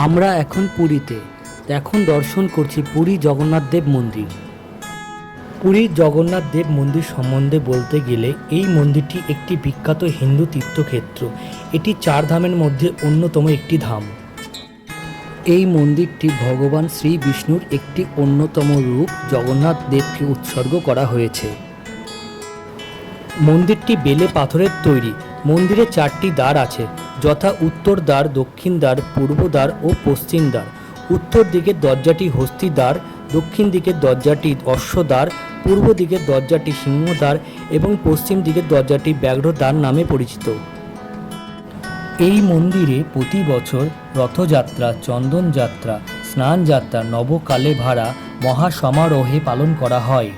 আমরা এখন পুরীতে। এখন দর্শন করছি পুরী জগন্নাথ দেব মন্দির। পুরীর জগন্নাথ দেব মন্দির সম্বন্ধে বলতে গেলে এই মন্দিরটি একটি বিখ্যাত হিন্দু তীর্থক্ষেত্র। এটি 4 ধামের মধ্যে অন্যতম একটি ধাম। এই মন্দিরটি ভগবান শ্রী বিষ্ণুর একটি অন্যতম রূপ জগন্নাথ দেবকে উৎসর্গ করা হয়েছে। মন্দিরটি বেলে পাথরের তৈরি। মন্দিরে 4টি দ্বার আছে, যথা উত্তর দ্বার, দক্ষিণ দ্বার, পূর্ব দ্বার ও পশ্চিম দ্বার। উত্তর দিকের দরজাটি হস্তি দ্বার, দক্ষিণ দিকের দরজাটি অশ্ব দ্বার, পূর্ব দিকের দরজাটি সিংহ দ্বার এবং পশ্চিম দিকের দরজাটি ব্যাঘ্র দ্বার নামে পরিচিত। এই মন্দিরে প্রতি বছর রথযাত্রা, চন্দন যাত্রা, স্নান যাত্রা, নবকালে ভাড়া মহাসমারোহে পালন করা হয়।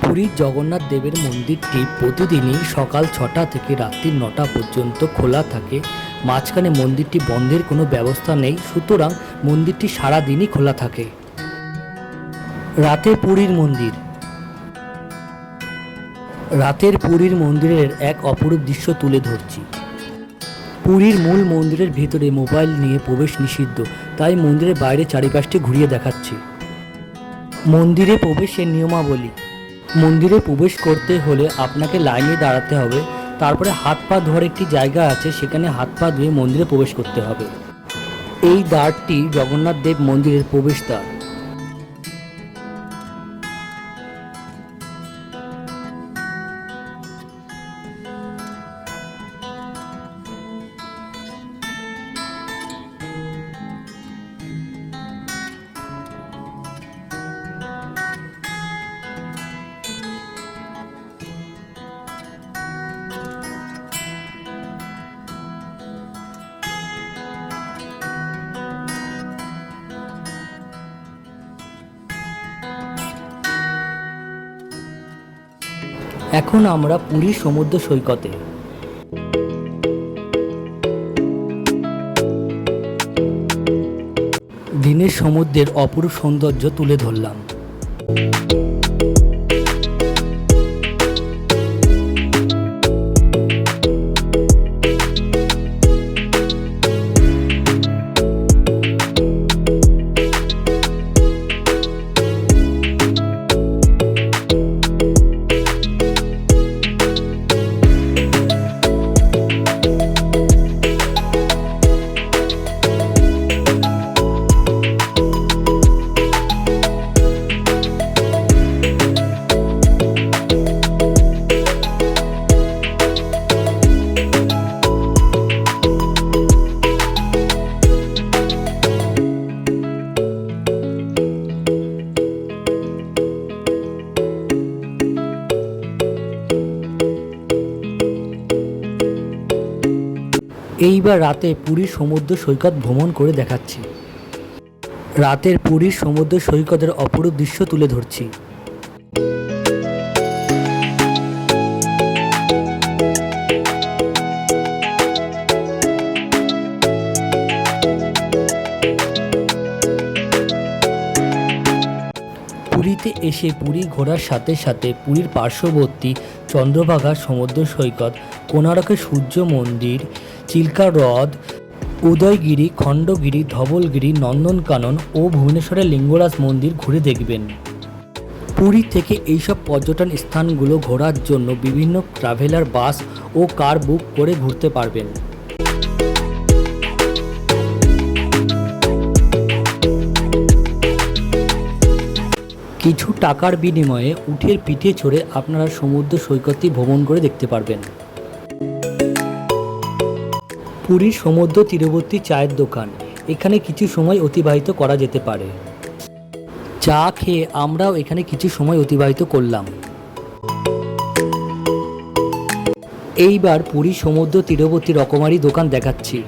পুরীর জগন্নাথ দেবের মন্দিরটি প্রতিদিনই সকাল 6টা থেকে রাত্রি 9টা পর্যন্ত খোলা থাকে। মাঝখানে মন্দিরটি বন্ধের কোনো ব্যবস্থা নেই, সুতরাং মন্দিরটি সারাদিনই খোলা থাকে। রাতে পুরীর মন্দির। রাতের পুরীর মন্দিরের এক অপরূপ দৃশ্য তুলে ধরছি। পুরীর মূল মন্দিরের ভিতরে মোবাইল নিয়ে প্রবেশ নিষিদ্ধ, তাই মন্দিরের বাইরে চারিপাশটি ঘুরিয়ে দেখাচ্ছি। মন্দিরে প্রবেশের নিয়মাবলী। মন্দিরে প্রবেশ করতে হলে আপনাকে লাইনে দাঁড়াতে হবে, তারপরে হাত পা ধোয়ার একটি জায়গা আছে, সেখানে হাত পা ধুয়ে মন্দিরে প্রবেশ করতে হবে। এই দ্বারটি জগন্নাথ দেব মন্দিরের প্রবেশদ্বার। এখন আমরা পুরীর সমুদ্র সৈকতে। দিনের সমুদ্রের অপরূপ সৌন্দর্য তুলে ধরলাম। এইবার রাতে পুরীর সমুদ্র সৈকত ভ্রমণ করে দেখাচ্ছি। রাতের পুরীর সমুদ্র সৈকতের অপরূপ দৃশ্য তুলে ধরছি। পুরীতে এসে পুরী ঘোরার সাথে সাথে পুরীর পার্শ্ববর্তী চন্দ্রভাগা সমুদ্র সৈকত, কোণার্কের সূর্য মন্দির, চিল্কা হ্রদ, উদয়গিরি, খণ্ডগিরি, ধবলগিরি, নন্দনকানন ও ভুবনেশ্বরের লিঙ্গরাজ মন্দির ঘুরে দেখবেন। পুরী থেকে এইসব পর্যটন স্থানগুলো ঘোরার জন্য বিভিন্ন ট্রাভেলার বাস ও কার বুক করে ঘুরতে পারবেন। কিছু টাকার বিনিময়ে উটের পিঠে চড়ে আপনারা সমুদ্র সৈকতটি ভ্রমণ করে দেখতে পারবেন। পুরীর সমুদ্র তীরবর্তী চায়ের দোকান, এখানে কিছু সময় অতিবাহিত করা যেতে পারে। চা খেয়ে আমরাও এখানে কিছু সময় অতিবাহিত করলাম। এইবার পুরী সমুদ্র তীরবর্তী রকমারি দোকান দেখাচ্ছি।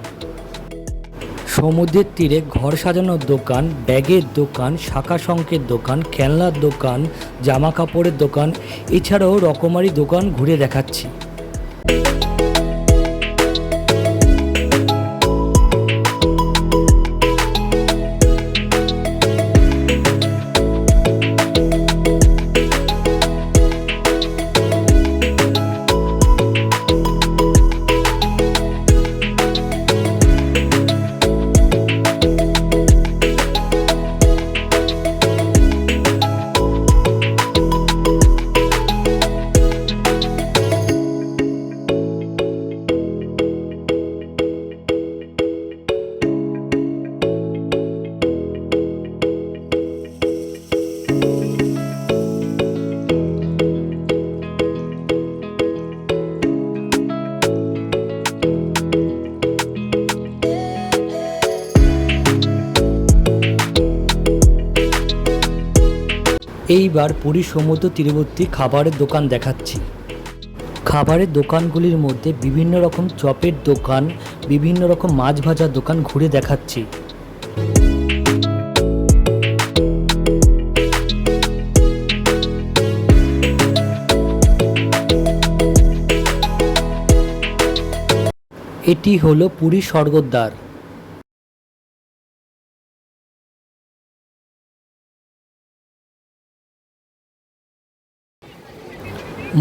সমুদ্রের তীরে ঘর সাজানোর দোকান, ব্যাগের দোকান, শাঁখা শঙ্খের দোকান, খেলনার দোকান, জামা কাপড়ের দোকান, এছাড়াও রকমারি দোকান ঘুরে দেখাচ্ছি। এইবার পুরী সমুদ্র তীরবর্তী খাবারের দোকান দেখাচ্ছি। খাবারের দোকানগুলির মধ্যে বিভিন্ন রকম চপের দোকান, বিভিন্ন রকম মাছ ভাজার দোকান ঘুরে দেখাচ্ছি। এটি হলো পুরী স্বর্গদ্বার।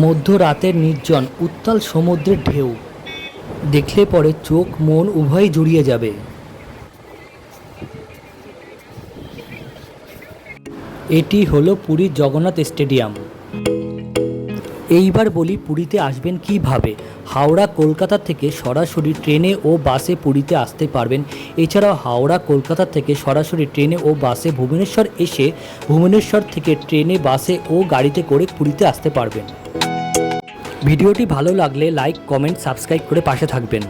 মধ্যরাতের নির্জন উত্তাল সমুদ্রের ঢেউ দেখলে পরে চোখ মন উভয়ই জুড়িয়ে যাবে। এটি হলো পুরীর জগন্নাথ স্টেডিয়াম। এইবার বলি পুরীতে আসবেন কিভাবে। হাওড়া কলকাতা থেকে সরাসরি ট্রেনে ও বাসে পুরীতে আসতে পারবেন। এছাড়াও হাওড়া কলকাতা থেকে সরাসরি ট্রেনে ও বাসে ভুবনেশ্বর এসে ভুবনেশ্বর থেকে ট্রেনে, বাসে ও গাড়িতে করে পুরীতে আসতে পারবেন। ভিডিওটি ভালো লাগলে লাইক, কমেন্ট, সাবস্ক্রাইব করে পাশে থাকবেন।